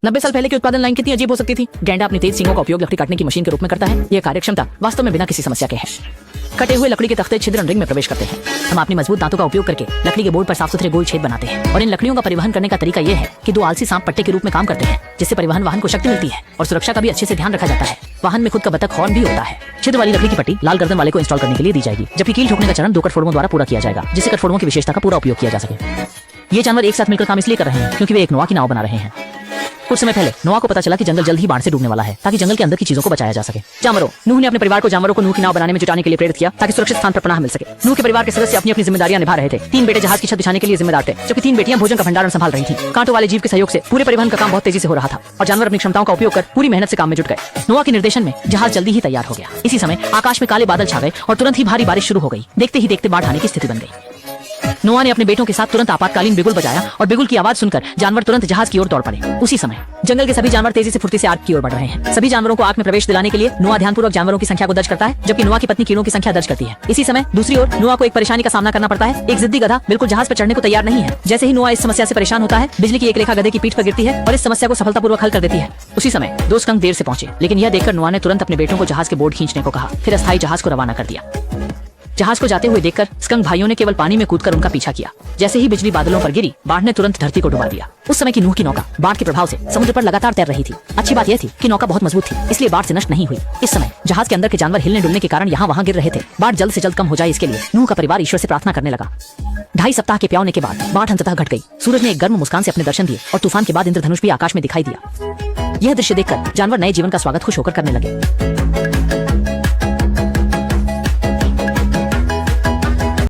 90 साल पहले की उत्पादन लाइन कितनी अजीब हो सकती थी। गैंडा अपनी तेज सींगों का उपयोग लकड़ी काटने की मशीन के रूप में करता है। यह कार्यक्षमता वास्तव में बिना किसी समस्या के है। कटे हुए लकड़ी के तख्ते छिद्र रिंग में प्रवेश करते हैं। हम अपनी मजबूत दांतों का उपयोग करके लकड़ी के बोर्ड पर साफ सुथरे गोल छेद बनाते हैं और इन लकड़ियों का परिवहन करने का तरीका यह है कि दो आलसी सांप पट्टे के रूप में काम करते हैं, जिससे परिवहन वाहन को शक्ति मिलती है और सुरक्षा का भी अच्छे से ध्यान रखा जाता है। वाहन में खुद का बतख हॉर्न भी होता है। छिद्र वाली लकड़ी की पट्टी लाल गर्दन वाले को इंस्टॉल करने के लिए दी जाएगी, जबकि कील ठोकने का चरण 2 कटफोड़वों द्वारा पूरा किया जाएगा, जिससे कटफोड़वों की विशेषता का पूरा उपयोग किया जा सके। ये जानवर एक साथ मिलकर काम इसलिए कर रहे हैं क्योंकि वे एक नोआ की नाव बना रहे हैं। कुछ समय पहले नोआ को पता चला कि जंगल जल्द ही बाढ़ से डूबने वाला है, ताकि जंगल के अंदर की चीजों को बचाया जा सके। जानवरों, नूह ने अपने परिवार को जानवरों को नूह की नाव बनाने में जुटाने के लिए प्रेरित किया, ताकि सुरक्षित स्थान पर पनाह मिल सके। नूह के परिवार के सदस्य अपनी अपनी जिम्मेदारियां निभा रहे थे। 3 बेटे जहाज की छत बिछाने के लिए जिम्मेदार थे, जबकि 3 बेटियां भोजन का भंडारण संभाल रही थी। कांटों वाले जीव के सहयोग से पूरे परिवहन का काम बहुत तेजी से हो रहा था और जानवर अपनी क्षमताओं का उपयोग कर पूरी मेहनत से काम में जुट गए। नोआ के निर्देशन में जहाज जल्दी ही तैयार हो गया। इसी समय आकाश में काले बादल छा गए और तुरंत ही भारी बारिश शुरू हो गई। देखते ही देखते बाढ़ आने की स्थिति बन गई। नोआ ने अपने बेटों के साथ तुरंत आपातकालीन बिगुल बजाया और बिगुल की आवाज सुनकर जानवर तुरंत जहाज की ओर दौड़ पड़े। उसी समय जंगल के सभी जानवर तेजी से फुर्ती से आग की ओर बढ़ रहे हैं। सभी जानवरों को आग में प्रवेश दिलाने के लिए नोआ ध्यानपूर्वक जानवरों की संख्या को दर्ज करता है, जबकि नोआ की पत्नी कीड़ों की संख्या दर्ज करती है। इसी समय दूसरी ओर नोआ को एक परेशानी का सामना करना पड़ता है। एक जिद्दी गधा बिल्कुल जहाज पर चढ़ने को तैयार नहीं है। जैसे ही नोआ इस समस्या से परेशान होता है, बिजली की एक रेखा गधे की पीठ पर गिरती है और इस समस्या को सफलतापूर्वक हल कर देती है। उसी समय 2 स्कंक देर से पहुंचे, लेकिन यह देखकर नोआ ने तुरंत अपने बेटों को जहाज के बोर्ड खींचने को कहा, फिर अस्थायी जहाज को रवाना कर दिया। जहाज को जाते हुए देखकर स्कंक भाइयों ने केवल पानी में कूदकर उनका पीछा किया। जैसे ही बिजली बादलों पर गिरी, बाढ़ ने तुरंत धरती को डुबा दिया। उस समय की नूह की नौका बाढ़ के प्रभाव से समुद्र पर लगातार तैर रही थी। अच्छी बात यह थी कि नौका बहुत मजबूत थी, इसलिए बाढ़ से नष्ट नहीं हुई। इस समय जहाज के अंदर के जानवर हिलने डुलने के कारण यहाँ वहाँ गिर रहे थे। बाढ़ जल्द से जल्द कम हो जाए, इसके लिए नूह का परिवार ईश्वर से प्रार्थना करने लगा। 2.5 सप्ताह के प्याउने के बाद बाढ़ अंततः घट गई। सूरज ने एक गर्म मुस्कान से अपने दर्शन दिए और तूफान के बाद इंद्रधनुष भी आकाश में दिखाई दिया। यह दृश्य देखकर जानवर नए जीवन का स्वागत खुश होकर करने लगे।